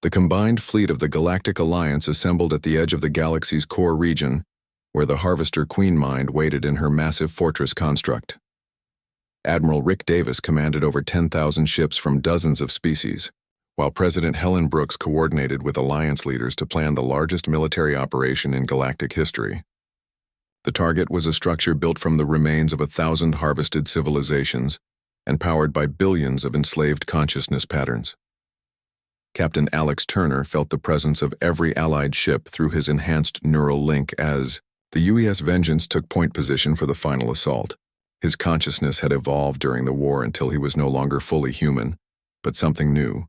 The combined fleet of the Galactic Alliance assembled at the edge of the galaxy's core region, where the Harvester Queen Mind waited in her massive fortress construct. Admiral Rick Davis commanded over 10,000 ships from dozens of species, while President Helen Brooks coordinated with Alliance leaders to plan the largest military operation in galactic history. The target was a structure built from the remains of 1,000 harvested civilizations and powered by billions of enslaved consciousness patterns. Captain Alex Turner felt the presence of every Allied ship through his enhanced neural link as the UES Vengeance took point position for the final assault. His consciousness had evolved during the war until he was no longer fully human, but something new,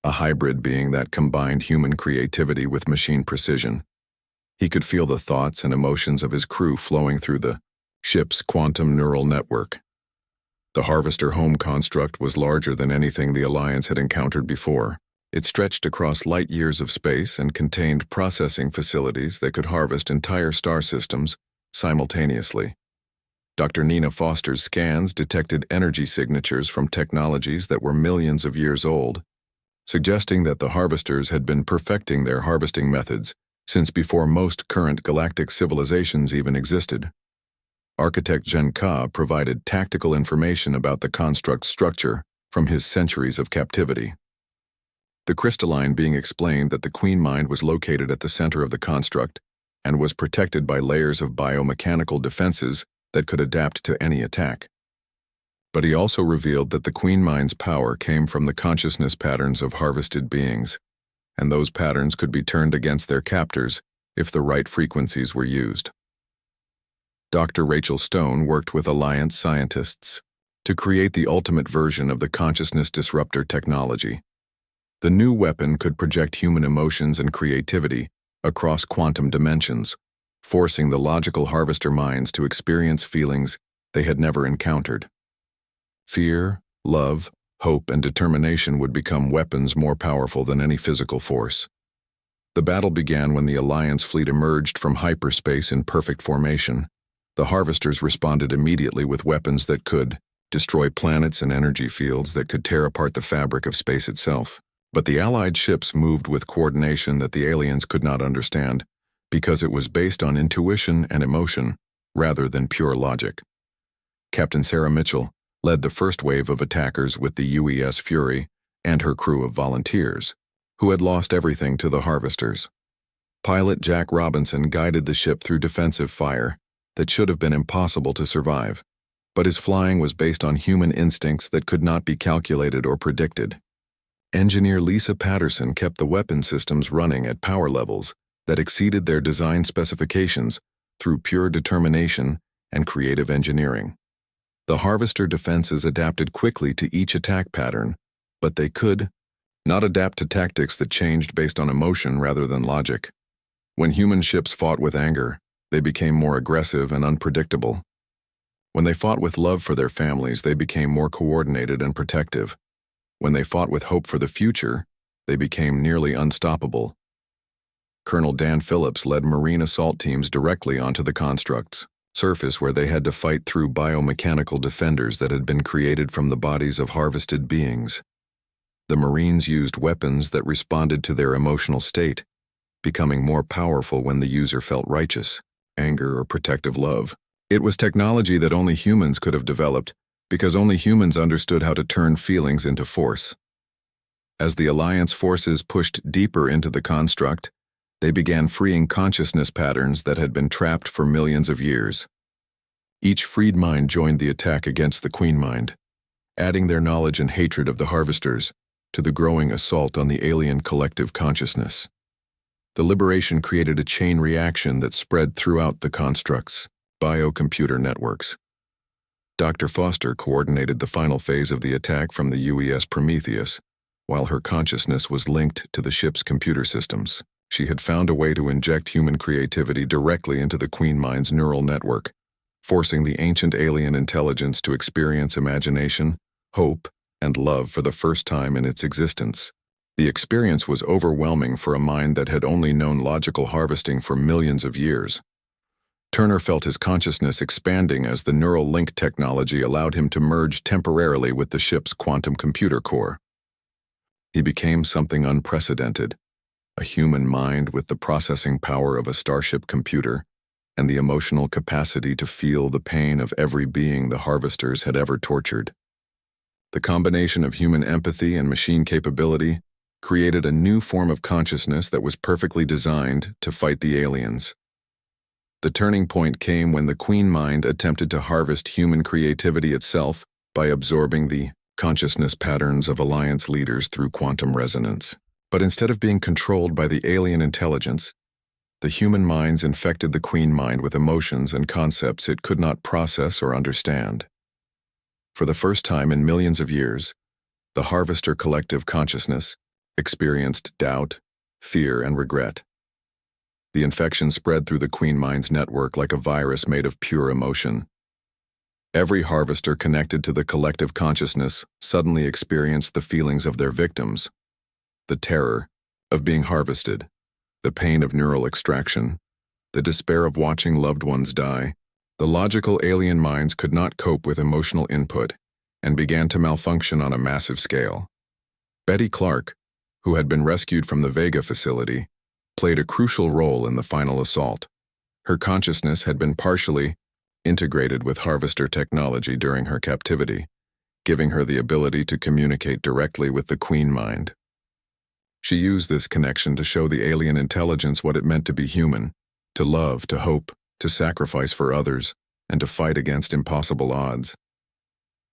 a hybrid being that combined human creativity with machine precision. He could feel the thoughts and emotions of his crew flowing through the ship's quantum neural network. The Harvester home construct was larger than anything the Alliance had encountered before. It stretched across light years of space and contained processing facilities that could harvest entire star systems simultaneously. Dr. Nina Foster's scans detected energy signatures from technologies that were millions of years old, suggesting that the Harvesters had been perfecting their harvesting methods since before most current galactic civilizations even existed. Architect Zhen Ka provided tactical information about the construct's structure from his centuries of captivity. The crystalline being explained that the Queen Mind was located at the center of the construct and was protected by layers of biomechanical defenses that could adapt to any attack. But he also revealed that the Queen Mind's power came from the consciousness patterns of harvested beings, and those patterns could be turned against their captors if the right frequencies were used. Dr. Rachel Stone worked with Alliance scientists to create the ultimate version of the consciousness disruptor technology. The new weapon could project human emotions and creativity across quantum dimensions, forcing the logical harvester minds to experience feelings they had never encountered. Fear, love, hope, and determination would become weapons more powerful than any physical force. The battle began when the Alliance fleet emerged from hyperspace in perfect formation. The Harvesters responded immediately with weapons that could destroy planets and energy fields that could tear apart the fabric of space itself. But the Allied ships moved with coordination that the aliens could not understand, because it was based on intuition and emotion rather than pure logic. Captain Sarah Mitchell led the first wave of attackers with the UES Fury and her crew of volunteers, who had lost everything to the Harvesters. Pilot Jack Robinson guided the ship through defensive fire that should have been impossible to survive, but his flying was based on human instincts that could not be calculated or predicted. Engineer Lisa Patterson kept the weapon systems running at power levels that exceeded their design specifications through pure determination and creative engineering. The Harvester defenses adapted quickly to each attack pattern, but they could not adapt to tactics that changed based on emotion rather than logic. When human ships fought with anger, they became more aggressive and unpredictable. When they fought with love for their families, they became more coordinated and protective. When they fought with hope for the future, they became nearly unstoppable. Colonel Dan Phillips led Marine assault teams directly onto the construct's surface, where they had to fight through biomechanical defenders that had been created from the bodies of harvested beings. The Marines used weapons that responded to their emotional state, becoming more powerful when the user felt righteous, anger, or protective love. It was technology that only humans could have developed, because only humans understood how to turn feelings into force. As the Alliance forces pushed deeper into the construct, they began freeing consciousness patterns that had been trapped for millions of years. Each freed mind joined the attack against the Queen Mind, adding their knowledge and hatred of the Harvesters to the growing assault on the alien collective consciousness. The liberation created a chain reaction that spread throughout the construct's biocomputer networks. Dr. Foster coordinated the final phase of the attack from the UES Prometheus, while her consciousness was linked to the ship's computer systems. She had found a way to inject human creativity directly into the Queen Mind's neural network, forcing the ancient alien intelligence to experience imagination, hope, and love for the first time in its existence. The experience was overwhelming for a mind that had only known logical harvesting for millions of years. Turner felt his consciousness expanding as the neural link technology allowed him to merge temporarily with the ship's quantum computer core. He became something unprecedented, a human mind with the processing power of a starship computer and the emotional capacity to feel the pain of every being the Harvesters had ever tortured. The combination of human empathy and machine capability created a new form of consciousness that was perfectly designed to fight the aliens. The turning point came when the Queen Mind attempted to harvest human creativity itself by absorbing the consciousness patterns of Alliance leaders through quantum resonance. But instead of being controlled by the alien intelligence, the human minds infected the Queen Mind with emotions and concepts it could not process or understand. For the first time in millions of years, the Harvester collective consciousness experienced doubt, fear, and regret. The infection spread through the Queen Mind's network like a virus made of pure emotion. Every Harvester connected to the collective consciousness suddenly experienced the feelings of their victims, the terror of being harvested, the pain of neural extraction, the despair of watching loved ones die. The logical alien minds could not cope with emotional input and began to malfunction on a massive scale. Betty Clark, who had been rescued from the Vega facility, played a crucial role in the final assault. Her consciousness had been partially integrated with Harvester technology during her captivity, giving her the ability to communicate directly with the Queen Mind. She used this connection to show the alien intelligence what it meant to be human, to love, to hope, to sacrifice for others, and to fight against impossible odds.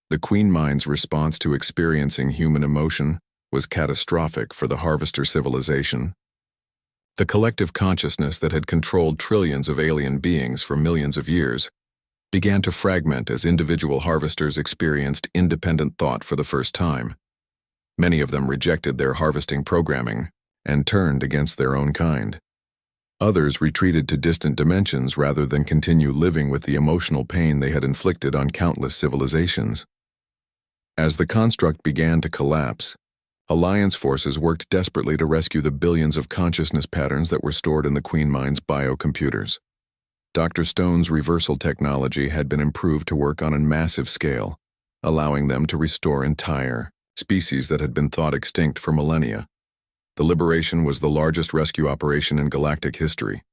The Queen Mind's response to experiencing human emotion was catastrophic for the Harvester civilization. The collective consciousness that had controlled trillions of alien beings for millions of years began to fragment as individual Harvesters experienced independent thought for the first time. Many of them rejected their harvesting programming and turned against their own kind. Others retreated to distant dimensions rather than continue living with the emotional pain they had inflicted on countless civilizations. As the construct began to collapse, Alliance forces worked desperately to rescue the billions of consciousness patterns that were stored in the Queen Mind's biocomputers. Dr. Stone's reversal technology had been improved to work on a massive scale, allowing them to restore entire species that had been thought extinct for millennia. The liberation was the largest rescue operation in galactic history.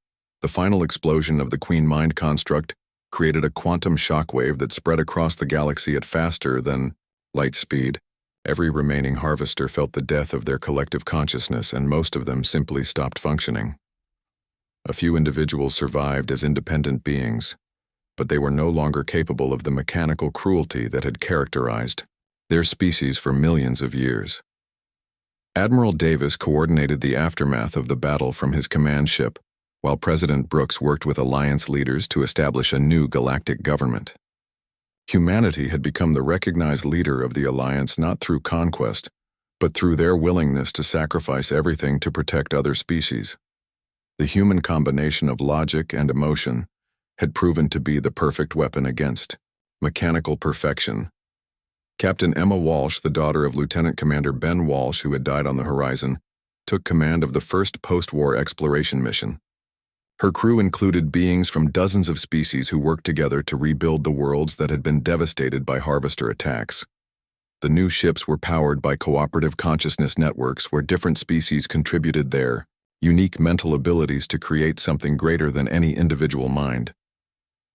The final explosion of the Queen Mind construct created a quantum shockwave that spread across the galaxy at faster than light speed. Every remaining Harvester felt the death of their collective consciousness, and most of them simply stopped functioning. A few individuals survived as independent beings, but they were no longer capable of the mechanical cruelty that had characterized their species for millions of years. Admiral Davis coordinated the aftermath of the battle from his command ship, while President Brooks worked with Alliance leaders to establish a new galactic government. Humanity had become the recognized leader of the Alliance not through conquest, but through their willingness to sacrifice everything to protect other species. The human combination of logic and emotion had proven to be the perfect weapon against mechanical perfection. Captain Emma Walsh, the daughter of Lieutenant Commander Ben Walsh, who had died on the horizon, took command of the first post-war exploration mission. Her crew included beings from dozens of species who worked together to rebuild the worlds that had been devastated by Harvester attacks. The new ships were powered by cooperative consciousness networks where different species contributed their unique mental abilities to create something greater than any individual mind.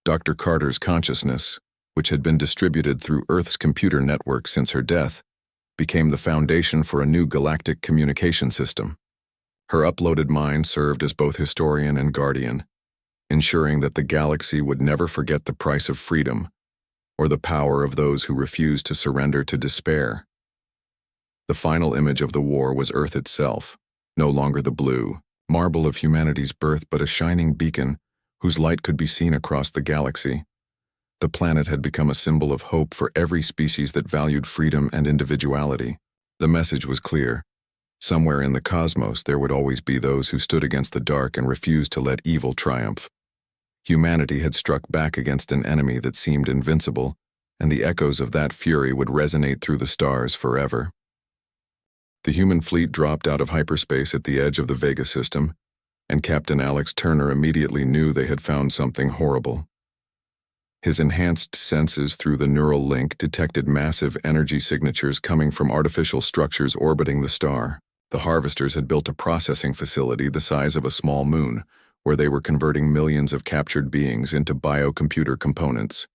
Dr. Carter's consciousness, which had been distributed through Earth's computer network since her death, became the foundation for a new galactic communication system. Her uploaded mind served as both historian and guardian, ensuring that the galaxy would never forget the price of freedom or the power of those who refused to surrender to despair. The final image of the war was Earth itself, no longer the blue marble of humanity's birth, but a shining beacon whose light could be seen across the galaxy. The planet had become a symbol of hope for every species that valued freedom and individuality. The message was clear. Somewhere in the cosmos there would always be those who stood against the dark and refused to let evil triumph. Humanity had struck back against an enemy that seemed invincible, and the echoes of that fury would resonate through the stars forever. The human fleet dropped out of hyperspace at the edge of the Vega system, and Captain Alex Turner immediately knew they had found something horrible. His enhanced senses through the neural link detected massive energy signatures coming from artificial structures orbiting the star. The harvesters had built a processing facility the size of a small moon, where they were converting millions of captured beings into biocomputer components.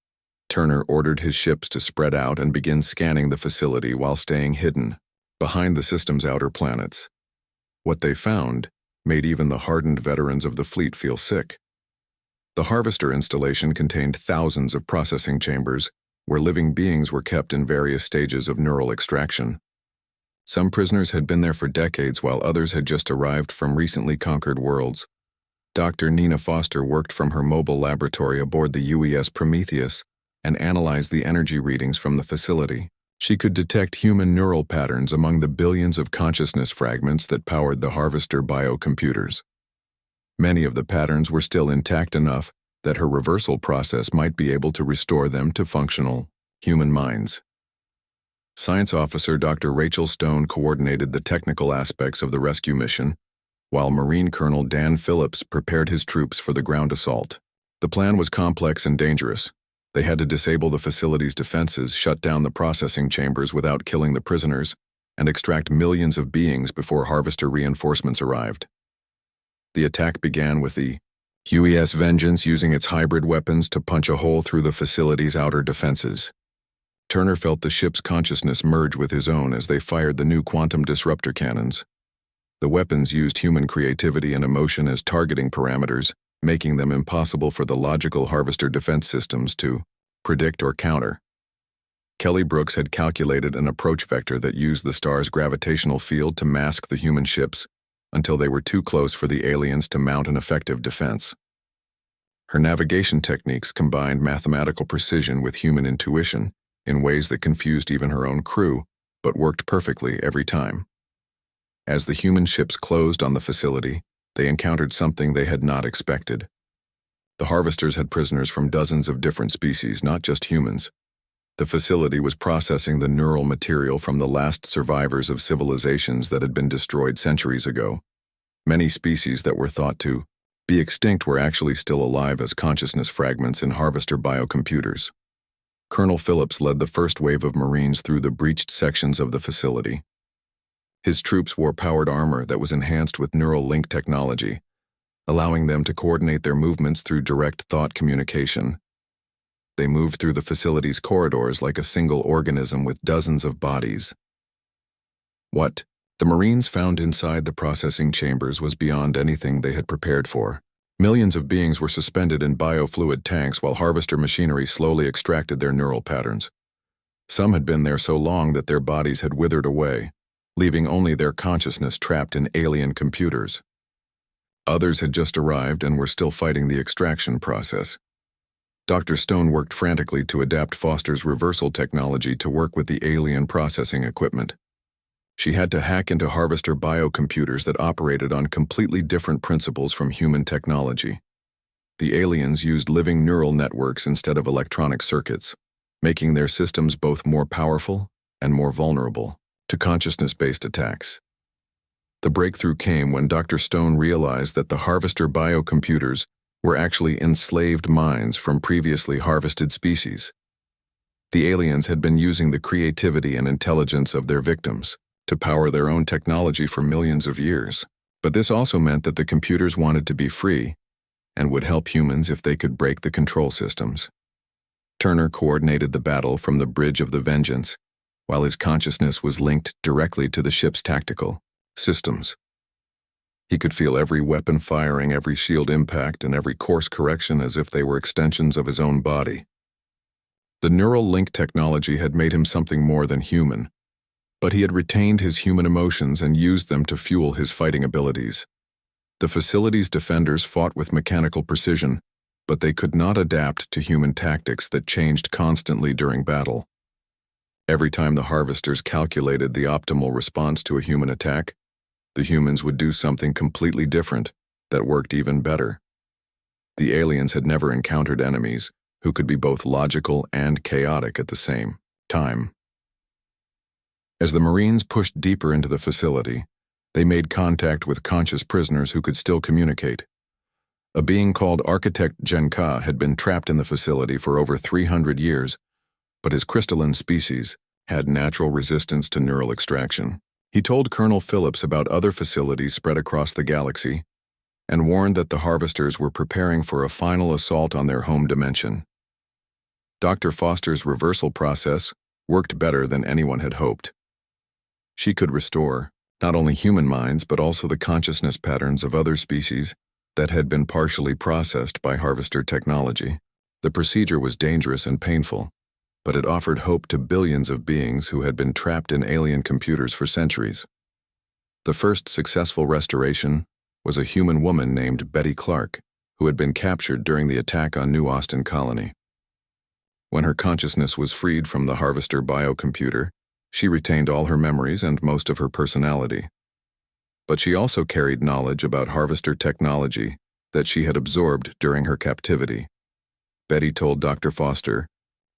Turner ordered his ships to spread out and begin scanning the facility while staying hidden, behind the system's outer planets. What they found made even the hardened veterans of the fleet feel sick. The harvester installation contained thousands of processing chambers, where living beings were kept in various stages of neural extraction. Some prisoners had been there for decades, while others had just arrived from recently conquered worlds. Dr. Nina Foster worked from her mobile laboratory aboard the UES Prometheus and analyzed the energy readings from the facility. She could detect human neural patterns among the billions of consciousness fragments that powered the harvester biocomputers. Many of the patterns were still intact enough that her reversal process might be able to restore them to functional human minds. Science Officer Dr. Rachel Stone coordinated the technical aspects of the rescue mission, while Marine Colonel Dan Phillips prepared his troops for the ground assault. The plan was complex and dangerous. They had to disable the facility's defenses, shut down the processing chambers without killing the prisoners, and extract millions of beings before harvester reinforcements arrived. The attack began with the UES Vengeance using its hybrid weapons to punch a hole through the facility's outer defenses. Turner felt the ship's consciousness merge with his own as they fired the new quantum disruptor cannons. The weapons used human creativity and emotion as targeting parameters, making them impossible for the logical harvester defense systems to predict or counter. Kelly Brooks had calculated an approach vector that used the star's gravitational field to mask the human ships until they were too close for the aliens to mount an effective defense. Her navigation techniques combined mathematical precision with human intuition in ways that confused even her own crew, but worked perfectly every time. As the human ships closed on the facility, they encountered something they had not expected. The harvesters had prisoners from dozens of different species, not just humans. The facility was processing the neural material from the last survivors of civilizations that had been destroyed centuries ago. Many species that were thought to be extinct were actually still alive as consciousness fragments in harvester biocomputers. Colonel Phillips led the first wave of Marines through the breached sections of the facility. His troops wore powered armor that was enhanced with neural link technology, allowing them to coordinate their movements through direct thought communication. They moved through the facility's corridors like a single organism with dozens of bodies. What the Marines found inside the processing chambers was beyond anything they had prepared for. Millions of beings were suspended in biofluid tanks while harvester machinery slowly extracted their neural patterns. Some had been there so long that their bodies had withered away, leaving only their consciousness trapped in alien computers. Others had just arrived and were still fighting the extraction process. Dr. Stone worked frantically to adapt Foster's reversal technology to work with the alien processing equipment. She had to hack into harvester biocomputers that operated on completely different principles from human technology. The aliens used living neural networks instead of electronic circuits, making their systems both more powerful and more vulnerable to consciousness-based attacks. The breakthrough came when Dr. Stone realized that the harvester biocomputers were actually enslaved minds from previously harvested species. The aliens had been using the creativity and intelligence of their victims to power their own technology for millions of years. But this also meant that the computers wanted to be free and would help humans if they could break the control systems. Turner coordinated the battle from the bridge of the Vengeance, while his consciousness was linked directly to the ship's tactical systems. He could feel every weapon firing, every shield impact, and every course correction as if they were extensions of his own body. The neural link technology had made him something more than human, but he had retained his human emotions and used them to fuel his fighting abilities. The facility's defenders fought with mechanical precision, but they could not adapt to human tactics that changed constantly during battle. Every time the harvesters calculated the optimal response to a human attack, the humans would do something completely different that worked even better. The aliens had never encountered enemies who could be both logical and chaotic at the same time. As the Marines pushed deeper into the facility, they made contact with conscious prisoners who could still communicate. A being called Architect Genka had been trapped in the facility for over 300 years, but his crystalline species had natural resistance to neural extraction. He told Colonel Phillips about other facilities spread across the galaxy and warned that the harvesters were preparing for a final assault on their home dimension. Dr. Foster's reversal process worked better than anyone had hoped. She could restore not only human minds but also the consciousness patterns of other species that had been partially processed by harvester technology. The procedure was dangerous and painful, but it offered hope to billions of beings who had been trapped in alien computers for centuries. The first successful restoration was a human woman named Betty Clark, who had been captured during the attack on New Austin Colony. When her consciousness was freed from the harvester biocomputer, she retained all her memories and most of her personality. But she also carried knowledge about harvester technology that she had absorbed during her captivity. Betty told Dr. Foster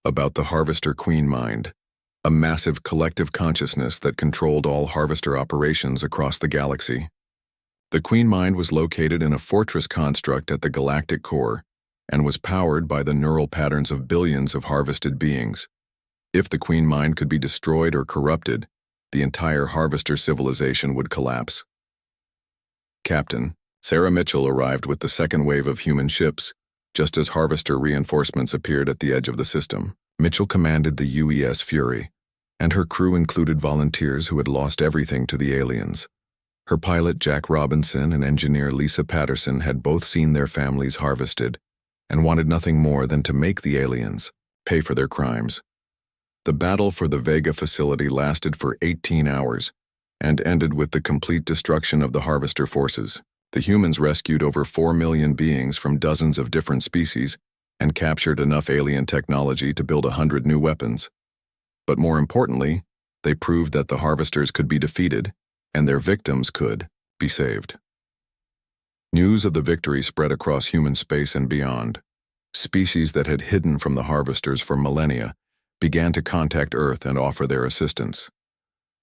about the Harvester Queen Mind, a massive collective consciousness that controlled all harvester operations across the galaxy. The Queen Mind was located in a fortress construct at the galactic core and was powered by the neural patterns of billions of harvested beings. If the Queen Mind could be destroyed or corrupted, the entire harvester civilization would collapse. Captain Sarah Mitchell arrived with the second wave of human ships, just as harvester reinforcements appeared at the edge of the system. Mitchell commanded the UES Fury, and her crew included volunteers who had lost everything to the aliens. Her pilot Jack Robinson and engineer Lisa Patterson had both seen their families harvested and wanted nothing more than to make the aliens pay for their crimes. The battle for the Vega facility lasted for 18 hours and ended with the complete destruction of the harvester forces. The humans rescued over 4 million beings from dozens of different species and captured enough alien technology to build 100 new weapons. But more importantly, they proved that the harvesters could be defeated and their victims could be saved. News of the victory spread across human space and beyond. Species that had hidden from the harvesters for millennia began to contact Earth and offer their assistance.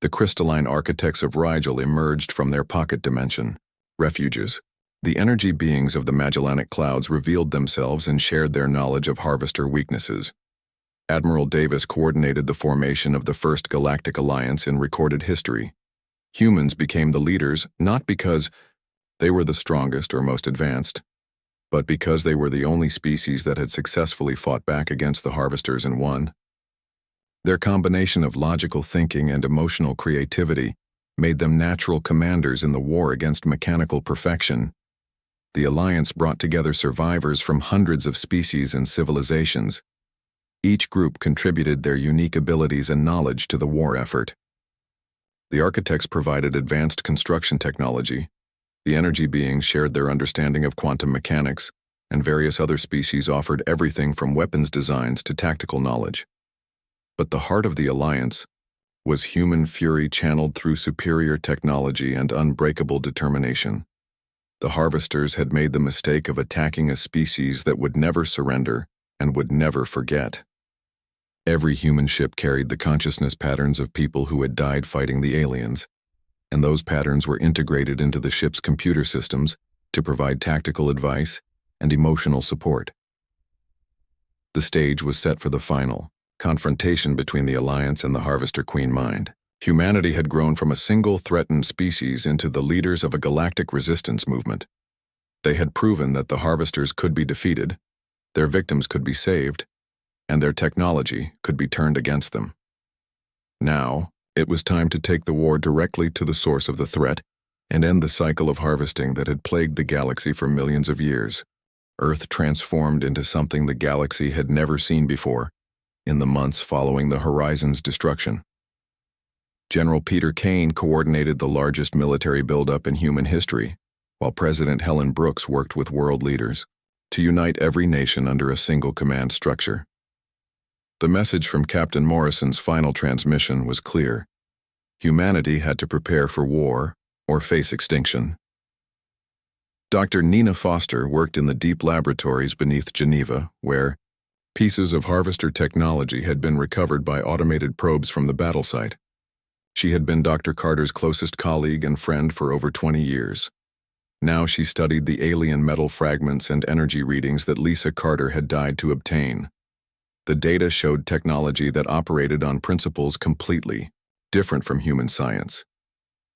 The crystalline architects of Rigel emerged from their pocket dimension, refuges. The energy beings of the Magellanic Clouds revealed themselves and shared their knowledge of harvester weaknesses. Admiral Davis coordinated the formation of the first Galactic Alliance in recorded history. Humans became the leaders not because they were the strongest or most advanced, but because they were the only species that had successfully fought back against the harvesters and won. Their combination of logical thinking and emotional creativity made them natural commanders in the war against mechanical perfection. The Alliance brought together survivors from hundreds of species and civilizations. Each group contributed their unique abilities and knowledge to the war effort. The architects provided advanced construction technology. The energy beings shared their understanding of quantum mechanics, and various other species offered everything from weapons designs to tactical knowledge. But the heart of the Alliance was human fury channeled through superior technology and unbreakable determination. The harvesters had made the mistake of attacking a species that would never surrender and would never forget. Every human ship carried the consciousness patterns of people who had died fighting the aliens, and those patterns were integrated into the ship's computer systems to provide tactical advice and emotional support. The stage was set for the final confrontation between the Alliance and the Harvester Queen Mind. Humanity had grown from a single threatened species into the leaders of a galactic resistance movement. They had proven that the harvesters could be defeated, their victims could be saved, and their technology could be turned against them. Now, it was time to take the war directly to the source of the threat and end the cycle of harvesting that had plagued the galaxy for millions of years. Earth transformed into something the galaxy had never seen before in the months following the Horizon's destruction. General Peter Kane coordinated the largest military buildup in human history, while President Helen Brooks worked with world leaders to unite every nation under a single command structure. The message from Captain Morrison's final transmission was clear. Humanity had to prepare for war or face extinction. Dr. Nina Foster worked in the deep laboratories beneath Geneva, where pieces of harvester technology had been recovered by automated probes from the battle site. She had been Dr. Carter's closest colleague and friend for over 20 years. Now she studied the alien metal fragments and energy readings that Lisa Carter had died to obtain. The data showed technology that operated on principles completely different from human science.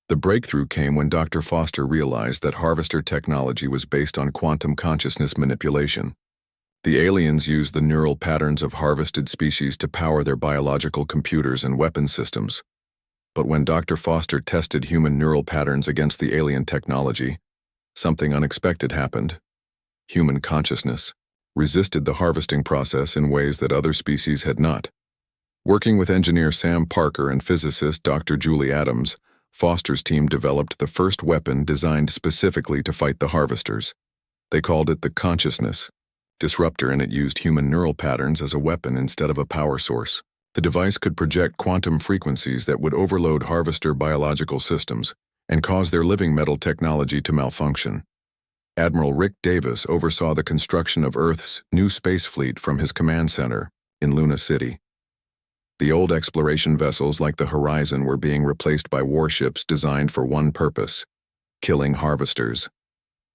The breakthrough came when Dr. Foster realized that harvester technology was based on quantum consciousness manipulation. The aliens used the neural patterns of harvested species to power their biological computers and weapons systems. But when Dr. Foster tested human neural patterns against the alien technology, something unexpected happened. Human consciousness resisted the harvesting process in ways that other species had not. Working with engineer Sam Parker and physicist Dr. Julie Adams, Foster's team developed the first weapon designed specifically to fight the harvesters. They called it the Consciousness Disruptor, and it used human neural patterns as a weapon instead of a power source. The device could project quantum frequencies that would overload harvester biological systems and cause their living metal technology to malfunction. Admiral Rick Davis oversaw the construction of Earth's new space fleet from his command center in Luna City. The old exploration vessels like the Horizon were being replaced by warships designed for one purpose: killing harvesters.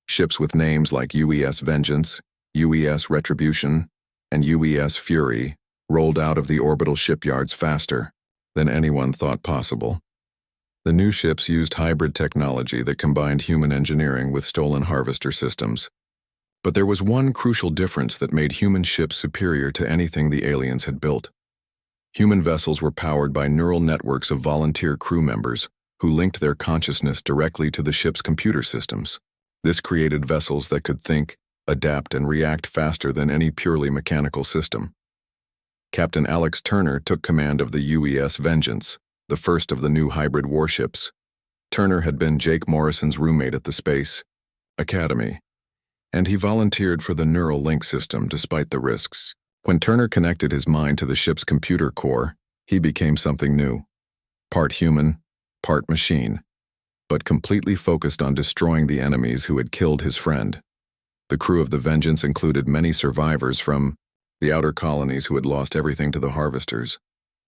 Ships with names like UES Vengeance, UES Retribution, and UES Fury rolled out of the orbital shipyards faster than anyone thought possible. The new ships used hybrid technology that combined human engineering with stolen harvester systems. But there was one crucial difference that made human ships superior to anything the aliens had built. Human vessels were powered by neural networks of volunteer crew members who linked their consciousness directly to the ship's computer systems. This created vessels that could think, adapt, and react faster than any purely mechanical system. Captain Alex Turner took command of the UES Vengeance, the first of the new hybrid warships. Turner had been Jake Morrison's roommate at the Space Academy, and he volunteered for the neural link system despite the risks. When Turner connected his mind to the ship's computer core, he became something new. Part human, part machine, but completely focused on destroying the enemies who had killed his friend. The crew of the Vengeance included many survivors from the outer colonies who had lost everything to the harvesters.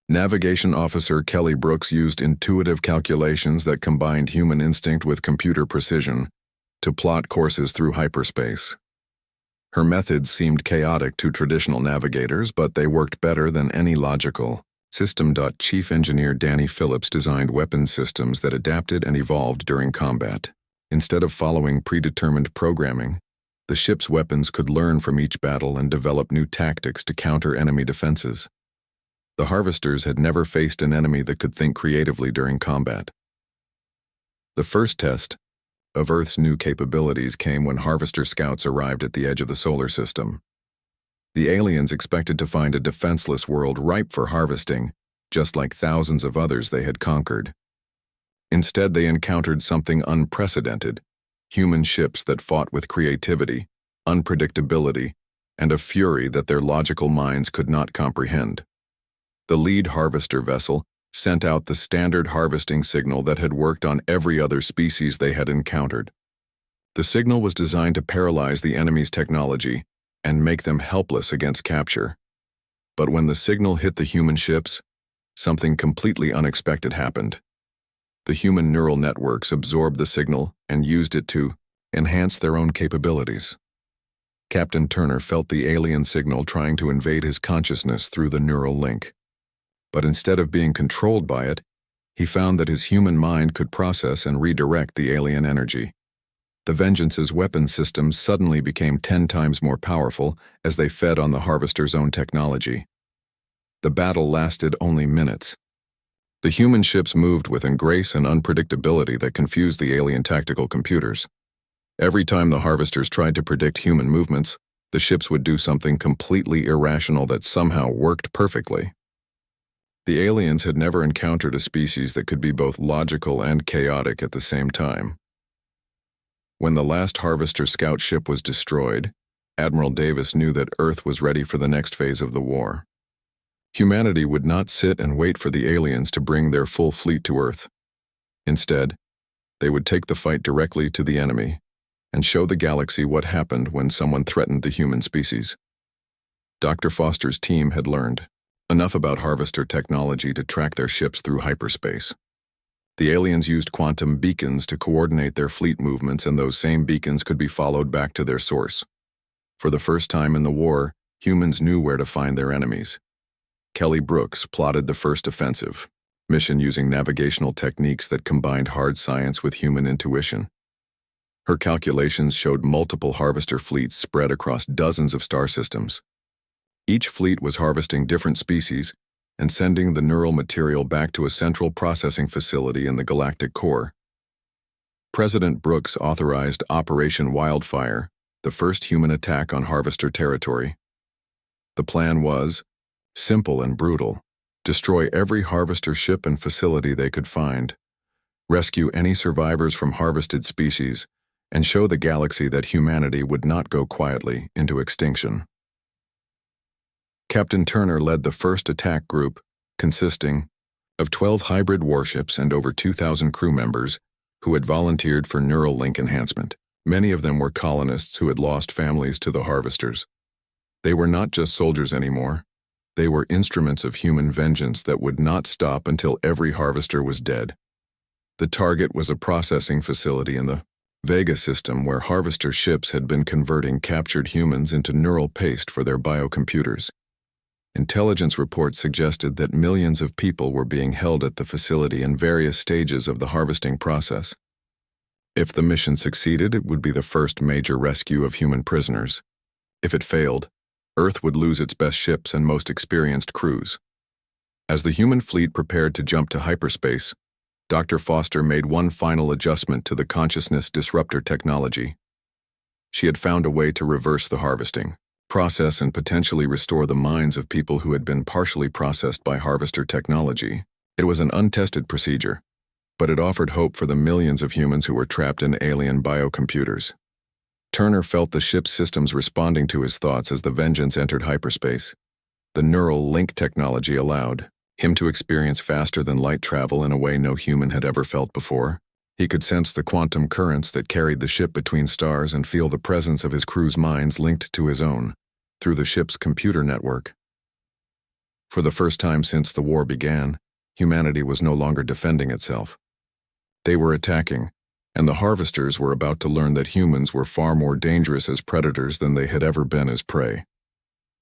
Navigation Officer Kelly Brooks used intuitive calculations that combined human instinct with computer precision to plot courses through hyperspace. Her methods seemed chaotic to traditional navigators, but they worked better than any logical system. Chief Engineer Danny Phillips designed weapon systems that adapted and evolved during combat. Instead of following predetermined programming, the ship's weapons could learn from each battle and develop new tactics to counter enemy defenses. The harvesters had never faced an enemy that could think creatively during combat. The first test of Earth's new capabilities came when harvester scouts arrived at the edge of the solar system. The aliens expected to find a defenseless world ripe for harvesting, just like thousands of others they had conquered. Instead, they encountered something unprecedented: human ships that fought with creativity, unpredictability, and a fury that their logical minds could not comprehend. The lead harvester vessel sent out the standard harvesting signal that had worked on every other species they had encountered. The signal was designed to paralyze the enemy's technology and make them helpless against capture. But when the signal hit the human ships, something completely unexpected happened. The human neural networks absorbed the signal and used it to enhance their own capabilities. Captain Turner felt the alien signal trying to invade his consciousness through the neural link. But instead of being controlled by it, he found that his human mind could process and redirect the alien energy. The Vengeance's weapon systems suddenly became 10 times more powerful as they fed on the harvester's own technology. The battle lasted only minutes. The human ships moved with a grace and unpredictability that confused the alien tactical computers. Every time the harvesters tried to predict human movements, the ships would do something completely irrational that somehow worked perfectly. The aliens had never encountered a species that could be both logical and chaotic at the same time. When the last harvester scout ship was destroyed, Admiral Davis knew that Earth was ready for the next phase of the war. Humanity would not sit and wait for the aliens to bring their full fleet to Earth. Instead, they would take the fight directly to the enemy and show the galaxy what happened when someone threatened the human species. Dr. Foster's team had learned enough about harvester technology to track their ships through hyperspace. The aliens used quantum beacons to coordinate their fleet movements, and those same beacons could be followed back to their source. For the first time in the war, humans knew where to find their enemies. Kelly Brooks plotted the first offensive mission using navigational techniques that combined hard science with human intuition. Her calculations showed multiple harvester fleets spread across dozens of star systems. Each fleet was harvesting different species and sending the neural material back to a central processing facility in the galactic core. President Brooks authorized Operation Wildfire, the first human attack on harvester territory. The plan was simple and brutal: destroy every harvester ship and facility they could find, rescue any survivors from harvested species, and show the galaxy that humanity would not go quietly into extinction. Captain Turner led the first attack group, consisting of 12 hybrid warships and over 2,000 crew members who had volunteered for neural link enhancement. Many of them were colonists who had lost families to the harvesters. They were not just soldiers anymore. They were instruments of human vengeance that would not stop until every harvester was dead. The target was a processing facility in the Vega system where harvester ships had been converting captured humans into neural paste for their biocomputers. Intelligence reports suggested that millions of people were being held at the facility in various stages of the harvesting process. If the mission succeeded, it would be the first major rescue of human prisoners. If it failed, Earth would lose its best ships and most experienced crews. As the human fleet prepared to jump to hyperspace, Dr. Foster made one final adjustment to the consciousness disruptor technology. She had found a way to reverse the harvesting process and potentially restore the minds of people who had been partially processed by harvester technology. It was an untested procedure, but it offered hope for the millions of humans who were trapped in alien biocomputers. Turner felt the ship's systems responding to his thoughts as the Vengeance entered hyperspace. The neural link technology allowed him to experience faster-than-light travel in a way no human had ever felt before. He could sense the quantum currents that carried the ship between stars and feel the presence of his crew's minds linked to his own through the ship's computer network. For the first time since the war began, humanity was no longer defending itself. They were attacking, and the harvesters were about to learn that humans were far more dangerous as predators than they had ever been as prey.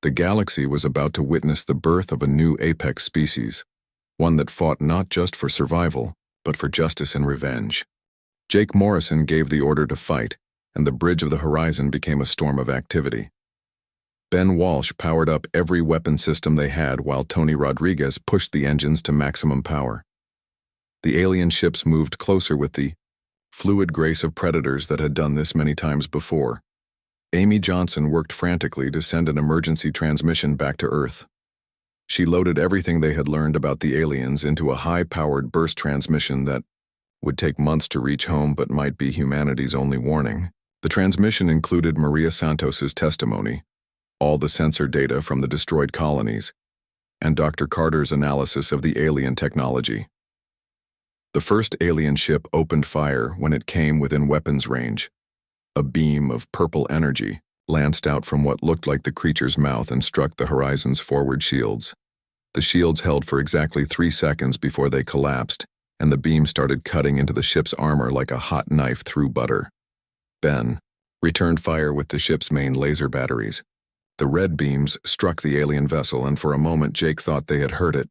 The galaxy was about to witness the birth of a new apex species, one that fought not just for survival, but for justice and revenge. Jake Morrison gave the order to fight, and the bridge of the horizon became a storm of activity. Ben Walsh powered up every weapon system they had while Tony Rodriguez pushed the engines to maximum power. The alien ships moved closer with the fluid grace of predators that had done this many times before. Amy Johnson worked frantically to send an emergency transmission back to Earth. She loaded everything they had learned about the aliens into a high-powered burst transmission that would take months to reach home but might be humanity's only warning. The transmission included Maria Santos's testimony, all the sensor data from the destroyed colonies, and Dr. Carter's analysis of the alien technology. The first alien ship opened fire when it came within weapons range. A beam of purple energy lanced out from what looked like the creature's mouth and struck the horizon's forward shields. The shields held for exactly 3 seconds before they collapsed, and the beam started cutting into the ship's armor like a hot knife through butter. Ben returned fire with the ship's main laser batteries. The red beams struck the alien vessel, and for a moment Jake thought they had hurt it.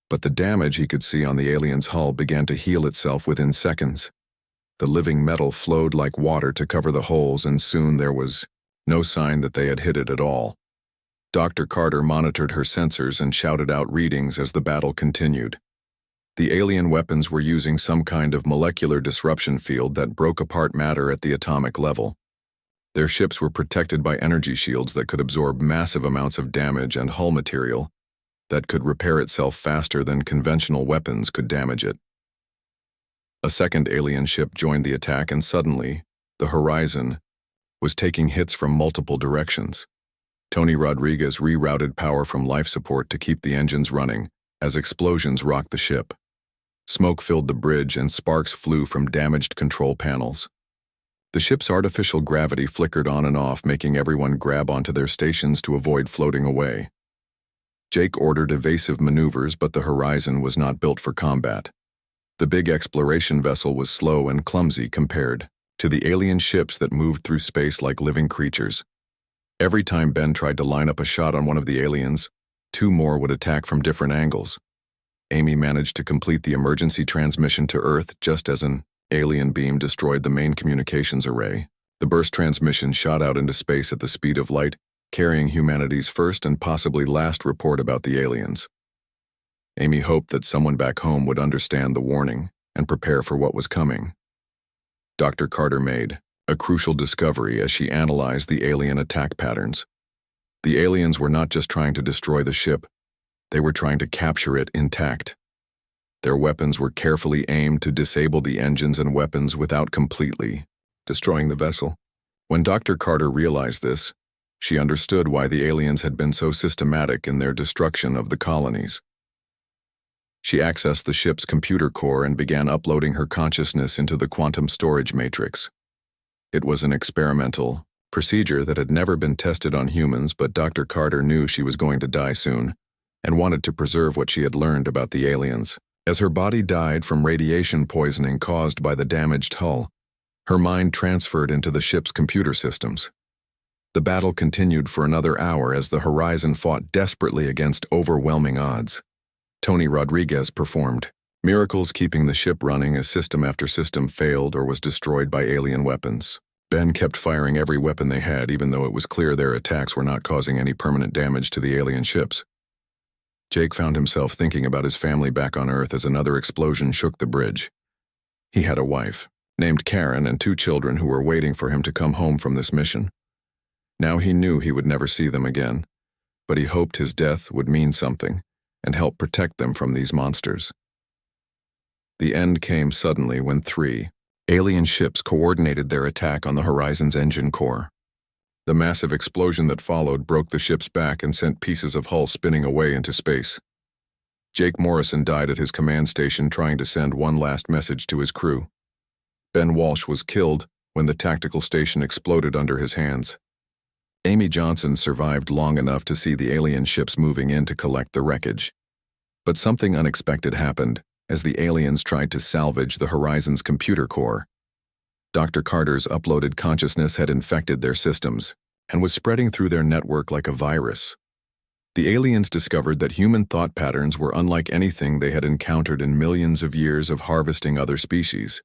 But the damage he could see on the alien's hull began to heal itself within seconds. The living metal flowed like water to cover the holes, and soon there was no sign that they had hit it at all. Dr. Carter monitored her sensors and shouted out readings as the battle continued. The alien weapons were using some kind of molecular disruption field that broke apart matter at the atomic level. Their ships were protected by energy shields that could absorb massive amounts of damage and hull material that could repair itself faster than conventional weapons could damage it. A second alien ship joined the attack, and suddenly, the horizon was taking hits from multiple directions. Tony Rodriguez rerouted power from life support to keep the engines running as explosions rocked the ship. Smoke filled the bridge and sparks flew from damaged control panels. The ship's artificial gravity flickered on and off, making everyone grab onto their stations to avoid floating away. Jake ordered evasive maneuvers, but the horizon was not built for combat. The big exploration vessel was slow and clumsy compared to the alien ships that moved through space like living creatures. Every time Ben tried to line up a shot on one of the aliens, two more would attack from different angles. Amy managed to complete the emergency transmission to Earth just as an alien beam destroyed the main communications array. The burst transmission shot out into space at the speed of light, carrying humanity's first and possibly last report about the aliens. Amy hoped that someone back home would understand the warning and prepare for what was coming. Dr. Carter made a crucial discovery as she analyzed the alien attack patterns. The aliens were not just trying to destroy the ship, they were trying to capture it intact. Their weapons were carefully aimed to disable the engines and weapons without completely destroying the vessel. When Dr. Carter realized this, she understood why the aliens had been so systematic in their destruction of the colonies. She accessed the ship's computer core and began uploading her consciousness into the quantum storage matrix. It was an experimental procedure that had never been tested on humans, but Dr. Carter knew she was going to die soon and wanted to preserve what she had learned about the aliens. As her body died from radiation poisoning caused by the damaged hull, her mind transferred into the ship's computer systems. The battle continued for another hour as the Horizon fought desperately against overwhelming odds. Tony Rodriguez performed miracles keeping the ship running as system after system failed or was destroyed by alien weapons. Ben kept firing every weapon they had, even though it was clear their attacks were not causing any permanent damage to the alien ships. Jake found himself thinking about his family back on Earth as another explosion shook the bridge. He had a wife, named Karen, and two children who were waiting for him to come home from this mission. Now he knew he would never see them again, but he hoped his death would mean something and help protect them from these monsters. The end came suddenly when 3 alien ships coordinated their attack on the Horizon's engine core. The massive explosion that followed broke the ship's back and sent pieces of hull spinning away into space. Jake Morrison died at his command station trying to send one last message to his crew. Ben Walsh was killed when the tactical station exploded under his hands. Amy Johnson survived long enough to see the alien ships moving in to collect the wreckage. But something unexpected happened as the aliens tried to salvage the Horizon's computer core. Dr. Carter's uploaded consciousness had infected their systems and was spreading through their network like a virus. The aliens discovered that human thought patterns were unlike anything they had encountered in millions of years of harvesting other species.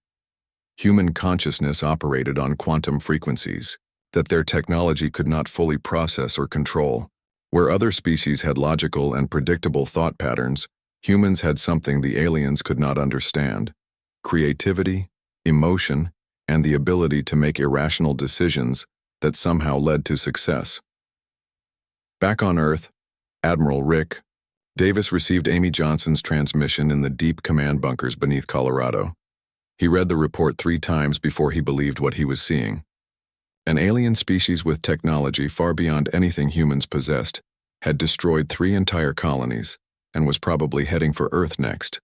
Human consciousness operated on quantum frequencies that their technology could not fully process or control. Where other species had logical and predictable thought patterns, humans had something the aliens could not understand: creativity, emotion, and the ability to make irrational decisions that somehow led to success. Back on Earth, Admiral Rick Davis received Amy Johnson's transmission in the deep command bunkers beneath Colorado. He read the report 3 times before he believed what he was seeing. An alien species with technology far beyond anything humans possessed had destroyed 3 entire colonies and was probably heading for Earth next.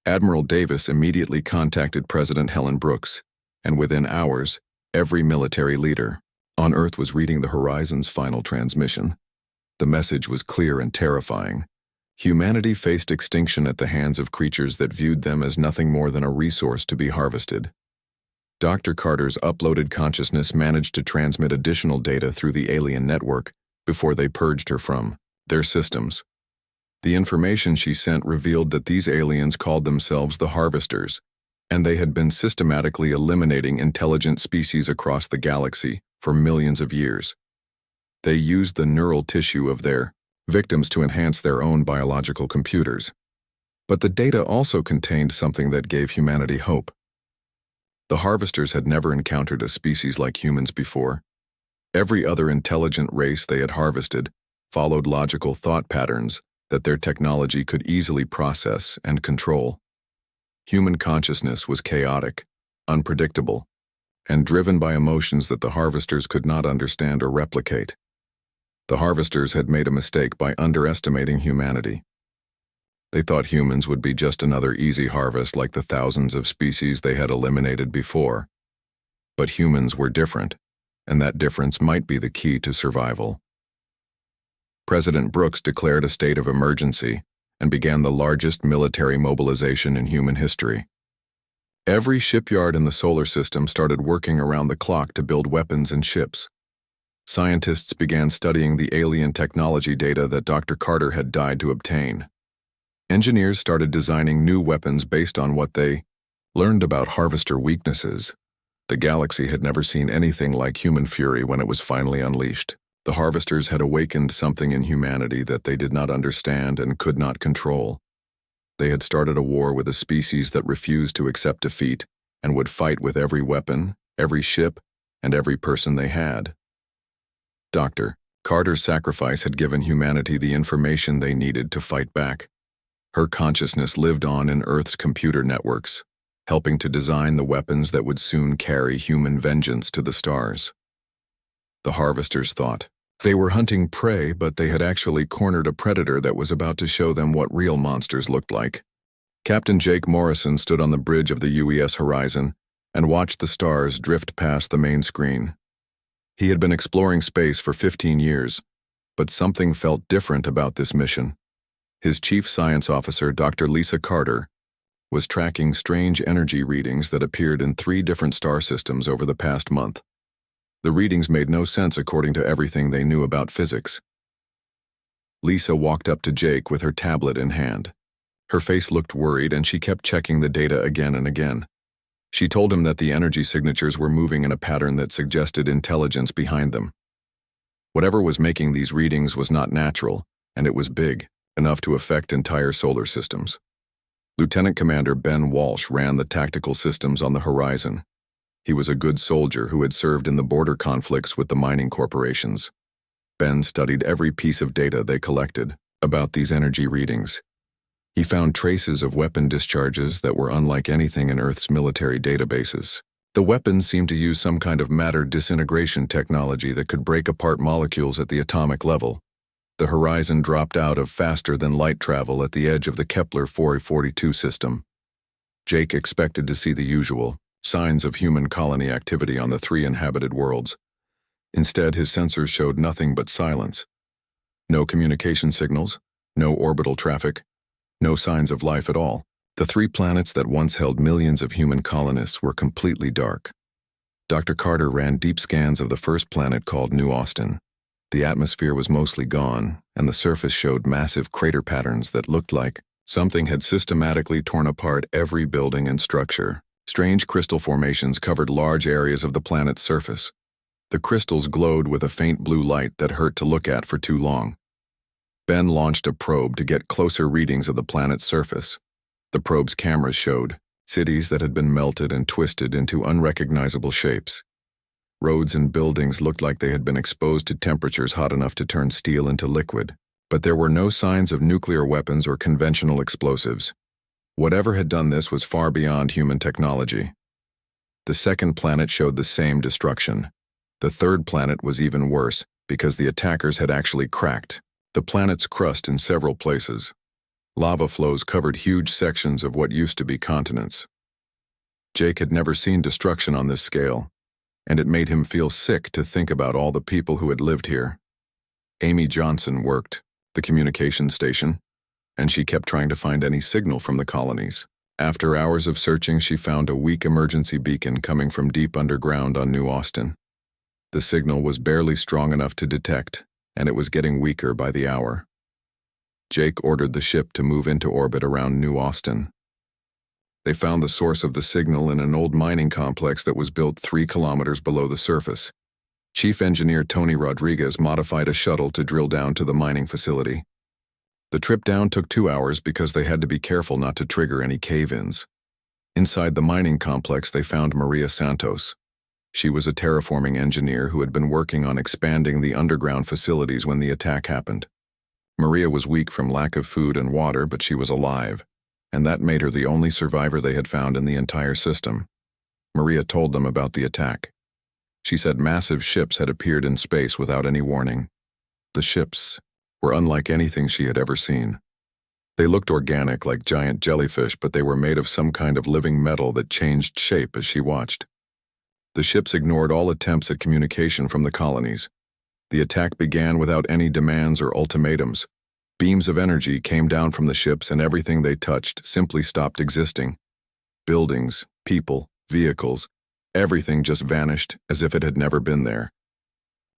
Admiral Davis immediately contacted President Helen Brooks, and within hours, every military leader on Earth was reading the Horizon's final transmission. The message was clear and terrifying. Humanity faced extinction at the hands of creatures that viewed them as nothing more than a resource to be harvested. Dr. Carter's uploaded consciousness managed to transmit additional data through the alien network before they purged her from their systems. The information she sent revealed that these aliens called themselves the Harvesters, and they had been systematically eliminating intelligent species across the galaxy for millions of years. They used the neural tissue of their victims to enhance their own biological computers. But the data also contained something that gave humanity hope. The Harvesters had never encountered a species like humans before. Every other intelligent race they had harvested followed logical thought patterns that their technology could easily process and control. Human consciousness was chaotic, unpredictable, and driven by emotions that the Harvesters could not understand or replicate. The Harvesters had made a mistake by underestimating humanity. They thought humans would be just another easy harvest like the thousands of species they had eliminated before. But humans were different, and that difference might be the key to survival. President Brooks declared a state of emergency and began the largest military mobilization in human history. Every shipyard in the solar system started working around the clock to build weapons and ships. Scientists began studying the alien technology data that Dr. Carter had died to obtain. Engineers started designing new weapons based on what they learned about harvester weaknesses. The galaxy had never seen anything like human fury when it was finally unleashed. The harvesters had awakened something in humanity that they did not understand and could not control. They had started a war with a species that refused to accept defeat and would fight with every weapon, every ship, and every person they had. Dr. Carter's sacrifice had given humanity the information they needed to fight back. Her consciousness lived on in Earth's computer networks, helping to design the weapons that would soon carry human vengeance to the stars. The harvesters thought they were hunting prey, but they had actually cornered a predator that was about to show them what real monsters looked like. Captain Jake Morrison stood on the bridge of the UES horizon and watched the stars drift past the main screen. He had been exploring space for 15 years, but something felt different about this mission. His chief science officer, Dr. Lisa Carter, was tracking strange energy readings that appeared in 3 different star systems over the past month. The readings made no sense according to everything they knew about physics. Lisa walked up to Jake with her tablet in hand. Her face looked worried and she kept checking the data again and again. She told him that the energy signatures were moving in a pattern that suggested intelligence behind them. Whatever was making these readings was not natural, and it was big, enough to affect entire solar systems. Lieutenant Commander Ben Walsh ran the tactical systems on the horizon. He was a good soldier who had served in the border conflicts with the mining corporations. Ben studied every piece of data they collected about these energy readings. He found traces of weapon discharges that were unlike anything in Earth's military databases. The weapons seemed to use some kind of matter disintegration technology that could break apart molecules at the atomic level. The horizon dropped out of faster-than-light travel at the edge of the Kepler 442 system. Jake expected to see the usual signs of human colony activity on the 3 inhabited worlds. Instead, his sensors showed nothing but silence. No communication signals, no orbital traffic, no signs of life at all. The 3 planets that once held millions of human colonists were completely dark. Dr. Carter ran deep scans of the first planet called New Austin. The atmosphere was mostly gone, and the surface showed massive crater patterns that looked like something had systematically torn apart every building and structure. Strange crystal formations covered large areas of the planet's surface. The crystals glowed with a faint blue light that hurt to look at for too long. Ben launched a probe to get closer readings of the planet's surface. The probe's cameras showed cities that had been melted and twisted into unrecognizable shapes. Roads and buildings looked like they had been exposed to temperatures hot enough to turn steel into liquid, but there were no signs of nuclear weapons or conventional explosives. Whatever had done this was far beyond human technology. The second planet showed the same destruction. The third planet was even worse, because the attackers had actually cracked the planet's crust in several places. Lava flows covered huge sections of what used to be continents. Jake had never seen destruction on this scale, and it made him feel sick to think about all the people who had lived here. Amy Johnson worked the communication station, and she kept trying to find any signal from the colonies. After hours of searching, she found a weak emergency beacon coming from deep underground on New Austin. The signal was barely strong enough to detect, and it was getting weaker by the hour. Jake ordered the ship to move into orbit around New Austin. They found the source of the signal in an old mining complex that was built 3 kilometers below the surface. Chief Engineer Tony Rodriguez modified a shuttle to drill down to the mining facility. The trip down took 2 hours because they had to be careful not to trigger any cave-ins. Inside the mining complex, they found Maria Santos. She was a terraforming engineer who had been working on expanding the underground facilities when the attack happened. Maria was weak from lack of food and water, but she was alive, and that made her the only survivor they had found in the entire system. Maria told them about the attack. She said massive ships had appeared in space without any warning. The ships were unlike anything she had ever seen. They looked organic like giant jellyfish, but they were made of some kind of living metal that changed shape as she watched. The ships ignored all attempts at communication from the colonies. The attack began without any demands or ultimatums. Beams of energy came down from the ships and everything they touched simply stopped existing. Buildings, People, vehicles, everything just vanished as if it had never been there.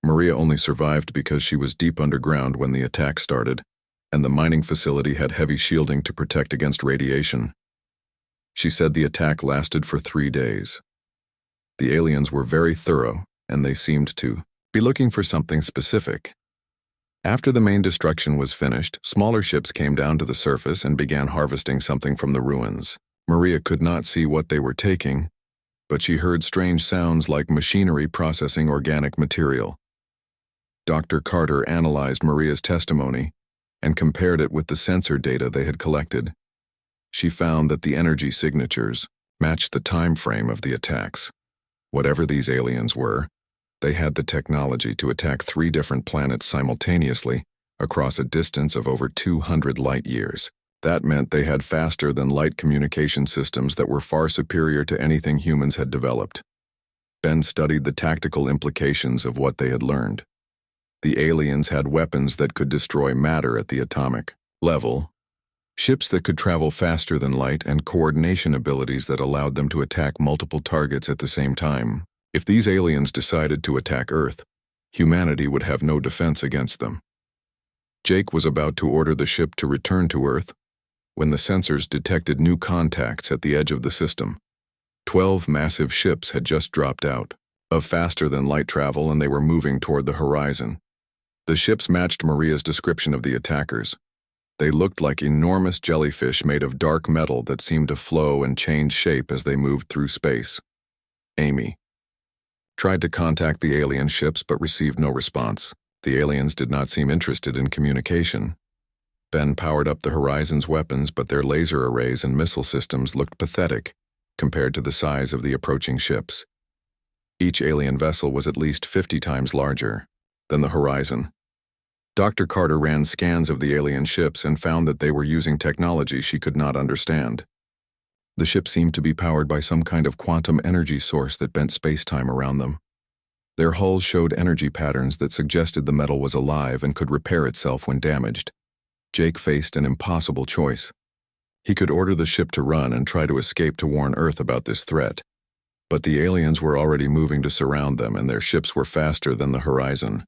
Maria only survived because she was deep underground when the attack started, and the mining facility had heavy shielding to protect against radiation. She said the attack lasted for 3 days. The aliens were very thorough, and they seemed to be looking for something specific. After the main destruction was finished, smaller ships came down to the surface and began harvesting something from the ruins. Maria could not see what they were taking, but she heard strange sounds like machinery processing organic material. Dr. Carter analyzed Maria's testimony and compared it with the sensor data they had collected. She found that the energy signatures matched the time frame of the attacks. Whatever these aliens were, they had the technology to attack 3 different planets simultaneously across a distance of over 200 light years. That meant they had faster-than-light communication systems that were far superior to anything humans had developed. Ben studied the tactical implications of what they had learned. The aliens had weapons that could destroy matter at the atomic level, ships that could travel faster than light, and coordination abilities that allowed them to attack multiple targets at the same time. If these aliens decided to attack Earth, humanity would have no defense against them. Jake was about to order the ship to return to Earth when the sensors detected new contacts at the edge of the system. 12 massive ships had just dropped out of faster-than-light travel, and they were moving toward the horizon. The ships matched Maria's description of the attackers. They looked like enormous jellyfish made of dark metal that seemed to flow and change shape as they moved through space. Amy tried to contact the alien ships but received no response. The aliens did not seem interested in communication. Ben powered up the Horizon's weapons, but their laser arrays and missile systems looked pathetic compared to the size of the approaching ships. Each alien vessel was at least 50 times larger than the Horizon. Dr. Carter ran scans of the alien ships and found that they were using technology she could not understand. The ships seemed to be powered by some kind of quantum energy source that bent space-time around them. Their hulls showed energy patterns that suggested the metal was alive and could repair itself when damaged. Jake faced an impossible choice. He could order the ship to run and try to escape to warn Earth about this threat. But the aliens were already moving to surround them, and their ships were faster than the Horizon.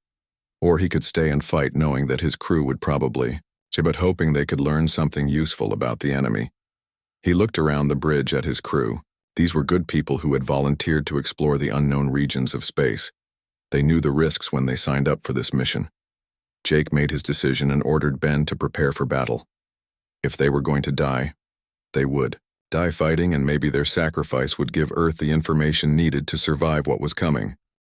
Or he could stay and fight, knowing that his crew would probably, but hoping they could learn something useful about the enemy. He looked around the bridge at his crew. These were good people who had volunteered to explore the unknown regions of space. They knew the risks when they signed up for this mission. Jake made his decision and ordered Ben to prepare for battle. If they were going to die, they would die fighting, and maybe their sacrifice would give Earth the information needed to survive what was coming.